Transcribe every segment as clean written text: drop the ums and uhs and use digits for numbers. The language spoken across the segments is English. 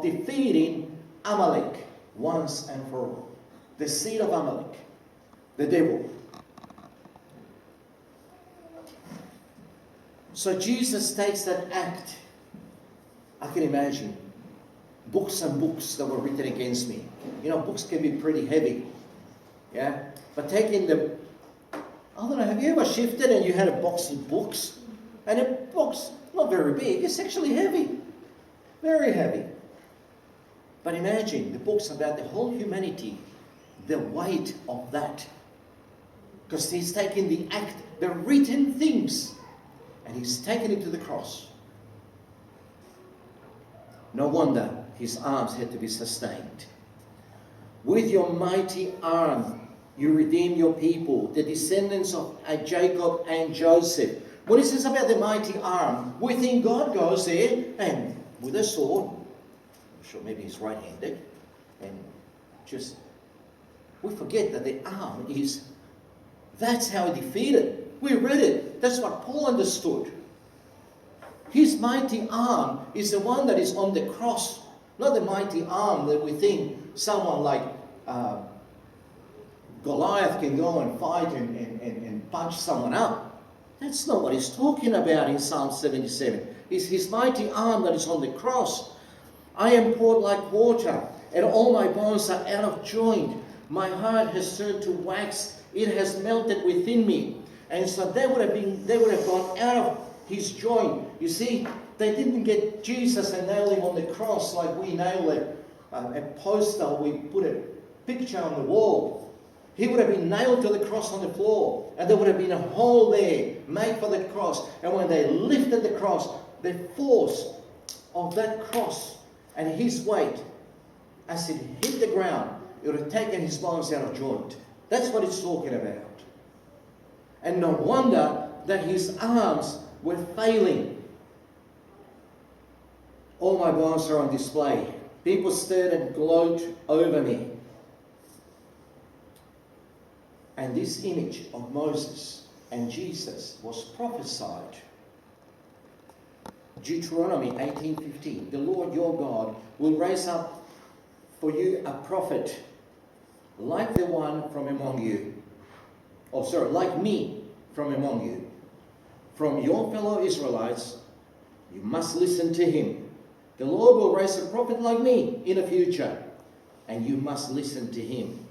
of defeating Amalek once and for all. The seed of Amalek, the devil. So Jesus takes that act. I can imagine books and books that were written against me. You know, books can be pretty heavy. Yeah? But taking the, I don't know, have you ever shifted and you had a box of books? And a box, not very big, it's actually heavy. Very heavy. But imagine the books about the whole humanity, the weight of that. Because he's taking the act, the written things, and he's taken it to the cross. No wonder his arms had to be sustained. With your mighty arm, you redeem your people, the descendants of Jacob and Joseph. When it says about the mighty arm, we think God goes there and with a sword, I'm sure maybe he's right-handed, and just, we forget that the arm is, that's how he defeated. We read it. That's what Paul understood. His mighty arm is the one that is on the cross, not the mighty arm that we think someone like Goliath can go and fight and punch someone up. That's not what he's talking about in Psalm 77. It's his mighty arm that is on the cross. I am poured like water, and all my bones are out of joint. My heart has turned to wax. It has melted within me. And so they would have gone out of his joint. You see, they didn't get Jesus and nail him on the cross like we nail a poster. We put a picture on the wall. He would have been nailed to the cross on the floor, and there would have been a hole there made for the cross. And when they lifted the cross, the force of that cross and his weight, as it hit the ground, it would have taken his bones out of joint. That's what it's talking about. And no wonder that his arms were failing. All my bones are on display. People stared and gloat over me. And this image of Moses and Jesus was prophesied. Deuteronomy 18:15. The Lord your God will raise up for you a prophet like the one from among you. Like me from among you. From your fellow Israelites, you must listen to him. The Lord will raise a prophet like me in the future, and you must listen to him.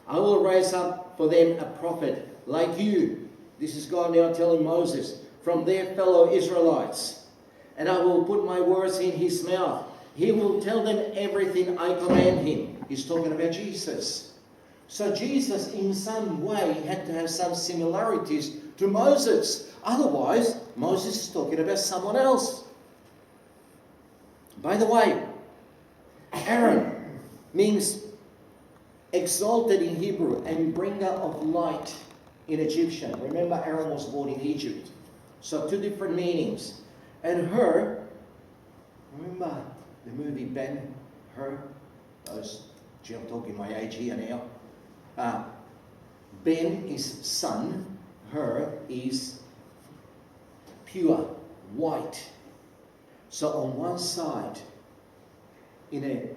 I will raise up for them a prophet like you. This is God now telling Moses, from their fellow Israelites. And I will put my words in his mouth. He will tell them everything I command him. He's talking about Jesus. So Jesus, in some way, had to have some similarities to Moses. Otherwise, Moses is talking about someone else. By the way, Aaron means exalted in Hebrew and bringer of light in Egyptian. Remember, Aaron was born in Egypt. So two different meanings. And her, remember the movie Ben Hur? I'm talking my age here now. Ben is son, her is pure, white. So on one side, in an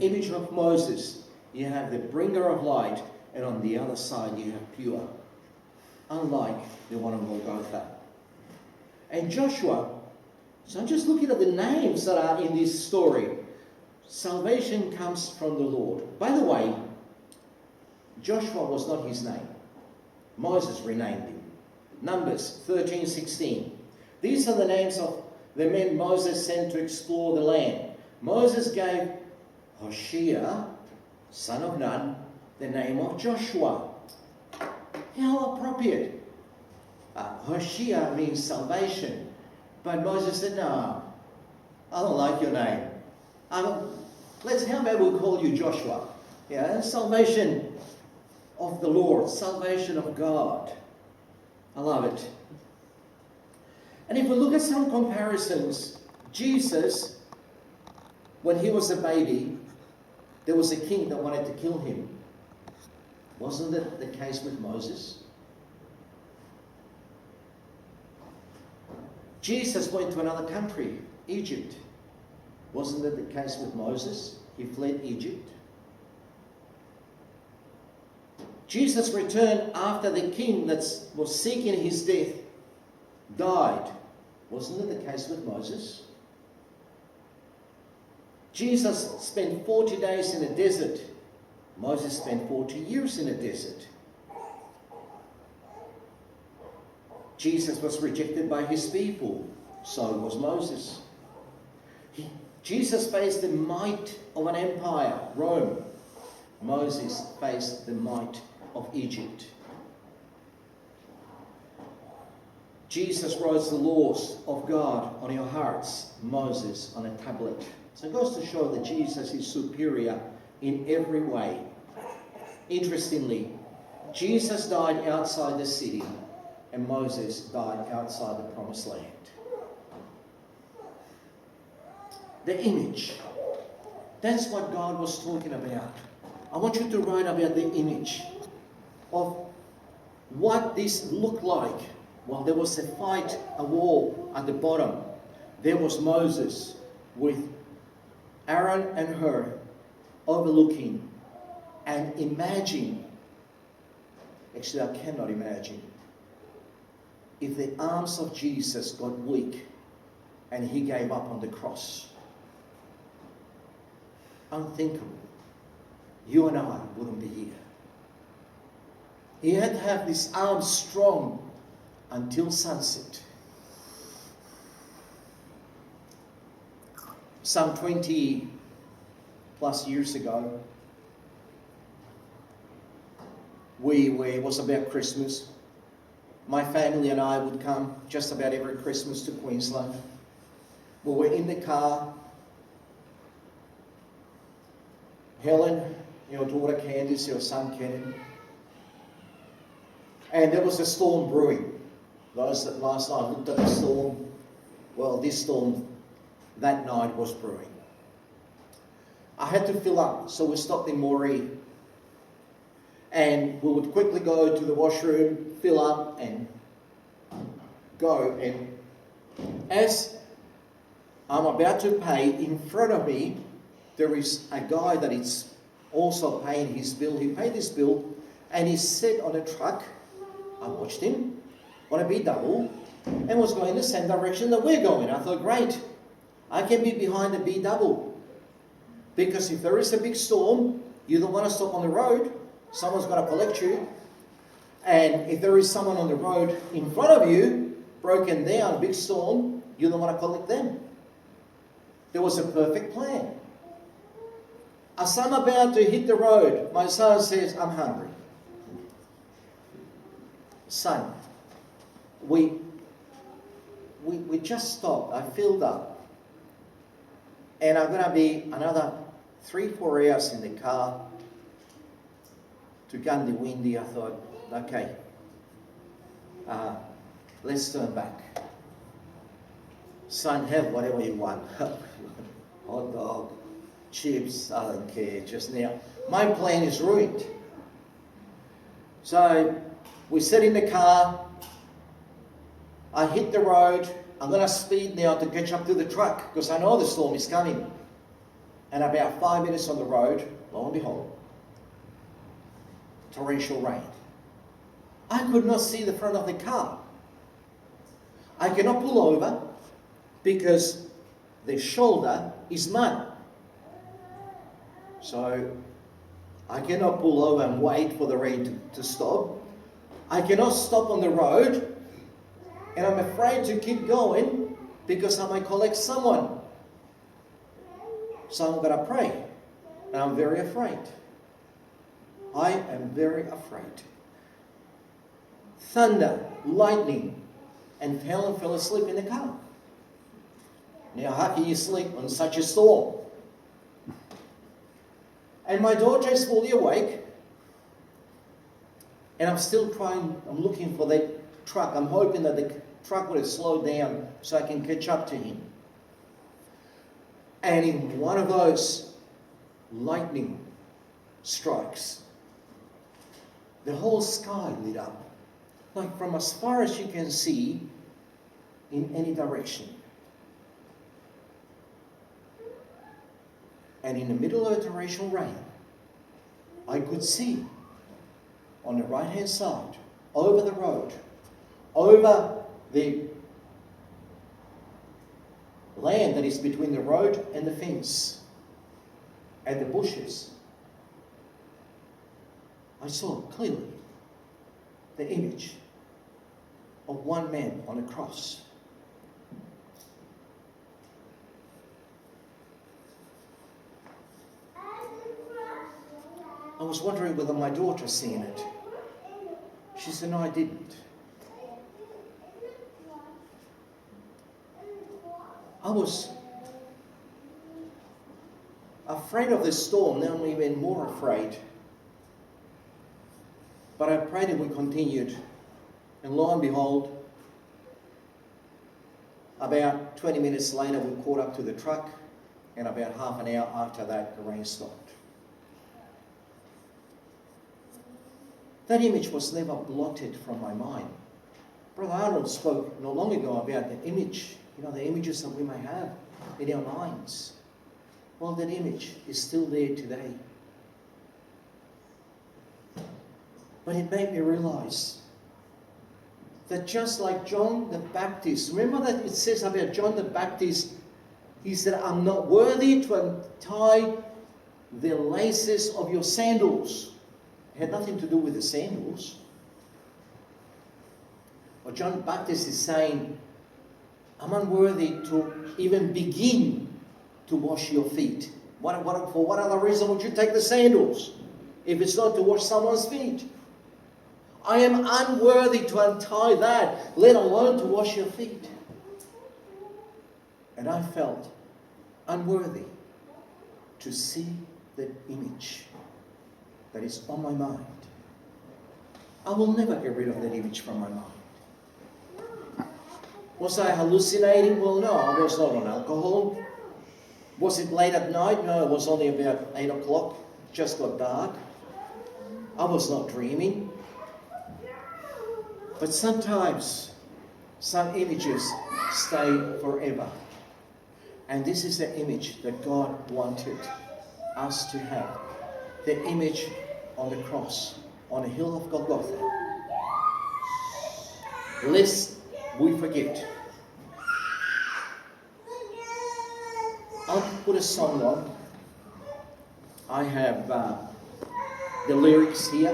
image of Moses, you have the bringer of light, and on the other side you have pure. Unlike the one on Golgotha. And Joshua, so I'm just looking at the names that are in this story. Salvation comes from the Lord. By the way, Joshua was not his name. Moses renamed him. Numbers 13:16. These are the names of the men Moses sent to explore the land. Moses gave Hoshea, son of Nun, the name of Joshua. How appropriate. Hoshea means salvation. But Moses said, no, I don't like your name. How about we call you Joshua? Yeah, salvation of the Lord, salvation of God. I love it. And if we look at some comparisons, Jesus, when he was a baby, there was a king that wanted to kill him. Wasn't that the case with Moses? Jesus went to another country, Egypt. Wasn't that the case with Moses? He fled Egypt. Jesus returned after the king that was seeking his death died. Wasn't it the case with Moses? Jesus spent 40 days in the desert. Moses spent 40 years in the desert. Jesus was rejected by his people. So was Moses. Jesus faced the might of an empire, Rome. Moses faced the might of Egypt. Jesus wrote the laws of God on your hearts, Moses on a tablet. So it goes to show that Jesus is superior in every way. Interestingly, Jesus died outside the city and Moses died outside the promised land. The image. That's what God was talking about. I want you to write about the image of what this looked like. Well, there was a fight, a war at the bottom. There was Moses with Aaron and her overlooking. And imagine, actually I cannot imagine, if the arms of Jesus got weak and he gave up on the cross. Unthinkable. You and I wouldn't be here. He had to have his arms strong until sunset. Some 20 plus years ago, it was about Christmas. My family and I would come just about every Christmas to Queensland. We were in the car. Helen, your daughter Candice, your son Kenan. And there was a storm brewing. Those that last night looked at the storm, well, this storm that night was brewing. I had to fill up, so we stopped in Moree. And we would quickly go to the washroom, fill up and go. And as I'm about to pay, in front of me, there is a guy that is also paying his bill. He paid his bill and he sat on a truck. I watched him on a B-double and was going the same direction that we're going. I thought, great, I can be behind the B-double. Because if there is a big storm, you don't want to stop on the road. Someone's going to collect you. And if there is someone on the road in front of you, broken down, big storm, you don't want to collect them. There was a perfect plan. As I'm about to hit the road, my son says, I'm hungry. Son, we just stopped. I filled up. And I'm going to be another 3-4 hours in the car to Gundy Windy. I thought, okay, let's turn back. Son, have whatever you want. Hot dog, chips, I don't care, just now. My plan is ruined. So we sit in the car. I hit the road. I'm going to speed now to catch up to the truck because I know the storm is coming. And about 5 minutes on the road, lo and behold, torrential rain. I could not see the front of the car. I cannot pull over because the shoulder is mud. So I cannot pull over and wait for the rain to stop. I cannot stop on the road. And I'm afraid to keep going because I might collect someone. So I'm going to pray. And I'm very afraid. I am very afraid. Thunder, lightning, and Helen fell asleep in the car. Now, how can you sleep on such a storm? And my daughter is fully awake. And I'm still trying, I'm looking for that truck. I'm hoping that the truck would have slowed down so I can catch up to him. And in one of those, lightning strikes. The whole sky lit up. Like from as far as you can see in any direction. And in the middle of the torrential rain, I could see on the right-hand side, over the road, over the land that is between the road and the fence, and the bushes, I saw clearly the image of one man on a cross. I was wondering whether my daughter seen it. She said, no, I didn't. I was afraid of the storm, now I'm even more afraid. But I prayed and we continued. And lo and behold, about 20 minutes later we caught up to the truck, and about half an hour after that the rain stopped. That image was never blotted from my mind. Brother Arnold spoke not long ago about the image, the images that we may have in our minds. Well, that image is still there today. But it made me realize that just like John the Baptist, remember that it says about John the Baptist, he said, I'm not worthy to untie the laces of your sandals. It had nothing to do with the sandals. Or John the Baptist is saying, I'm unworthy to even begin to wash your feet. For what other reason would you take the sandals if it's not to wash someone's feet? I am unworthy to untie that, let alone to wash your feet. And I felt unworthy to see that image that is on my mind. I will never get rid of that image from my mind. Was I hallucinating? Well, no, I was not on alcohol. Was it late at night? No, it was only about 8 o'clock. Just got dark. I was not dreaming. But sometimes some images stay forever. And this is the image that God wanted us to have. The image on the cross, on the hill of Golgotha. Lest we forget. I'll put a song on. I have the lyrics here.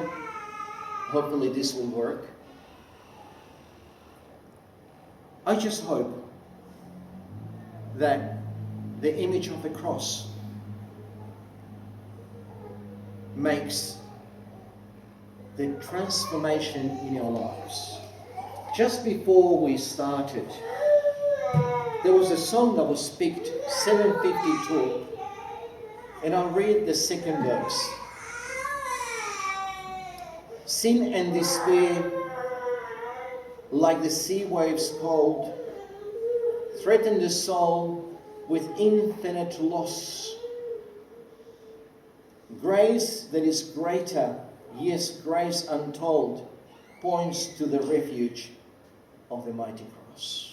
Hopefully this will work. I just hope that the image of the cross makes the transformation in our lives. Just before we started, there was a song that was picked, 752, and I'll read the second verse. Sin and despair, like the sea waves cold, threaten the soul with infinite loss. Grace that is greater, yes, grace untold, points to the refuge of the mighty cross.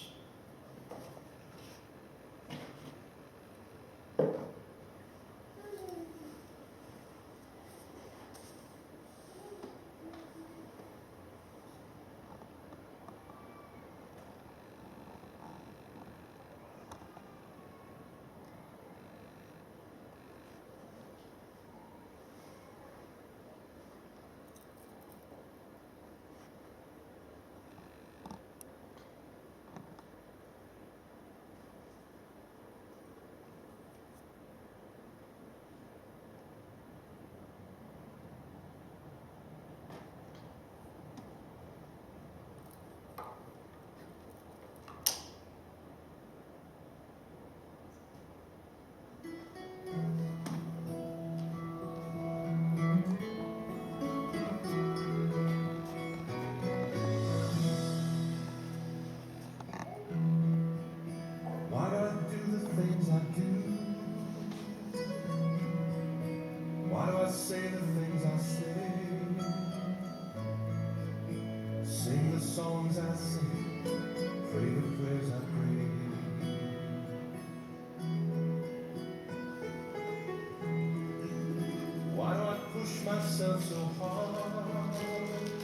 push myself so hard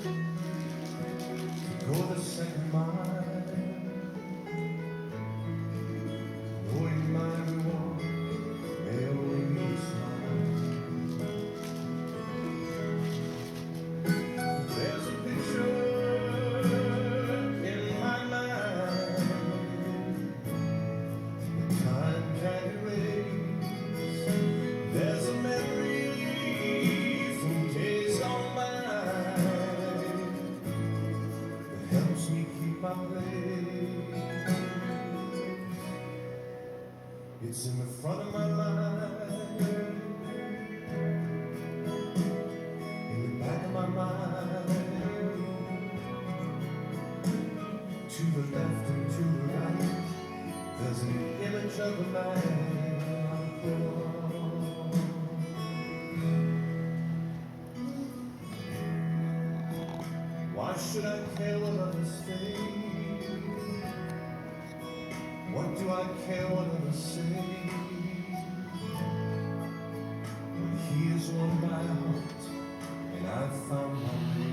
to go the second mile, knowing my reward may only be a smile. There's a picture in my mind that time can't erase. There's a memory from days gone by that helps me keep my place. It's in the front of my mind, in the back of my mind, to the left and to the right. There's an image of a man on the floor. Why should I care what others think? What do I care what others say? When he is one my heart and I've found my way.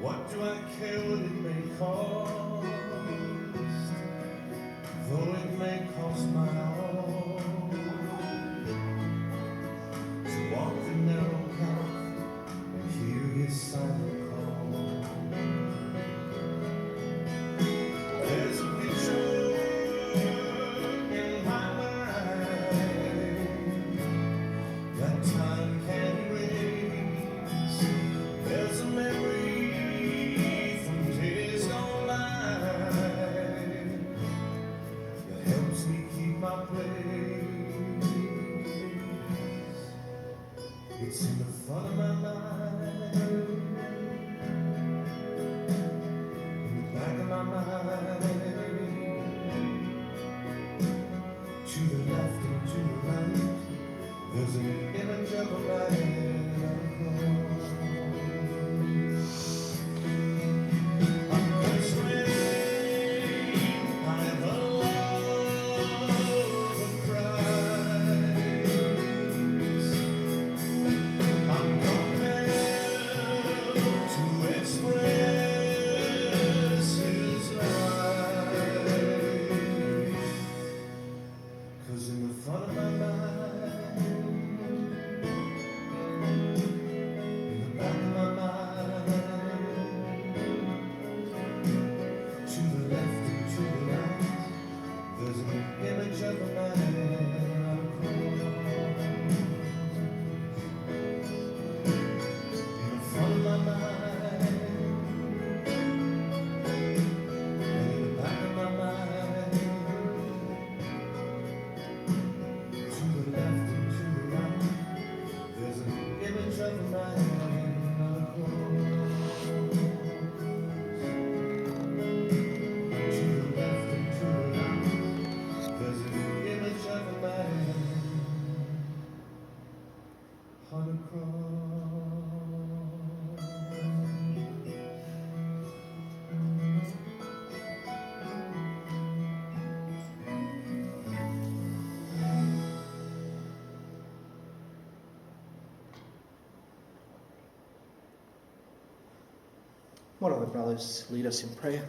What do I care what it may cost? Though it may cost my all, to walk the narrow path and hear his silent call. There's a picture in my mind that time can't erase. There's a memory from days gone by that helps me keep my place. It's in the front of my mind, in the back of my mind, to the left and to the right. There's an image of a man on the cross. I'm constrained by the love of Christ. I'm compelled to express his life. 'Cause in the front of my mind, in the back of my mind, to the left and to the right, there's an image of a man on a cross. In the front of my mind, and in the back of my mind, to the left and to the right, there's an image of a man on a cross. To the left and to the right, there's an image of a man on a cross. One of the brothers lead us in prayer.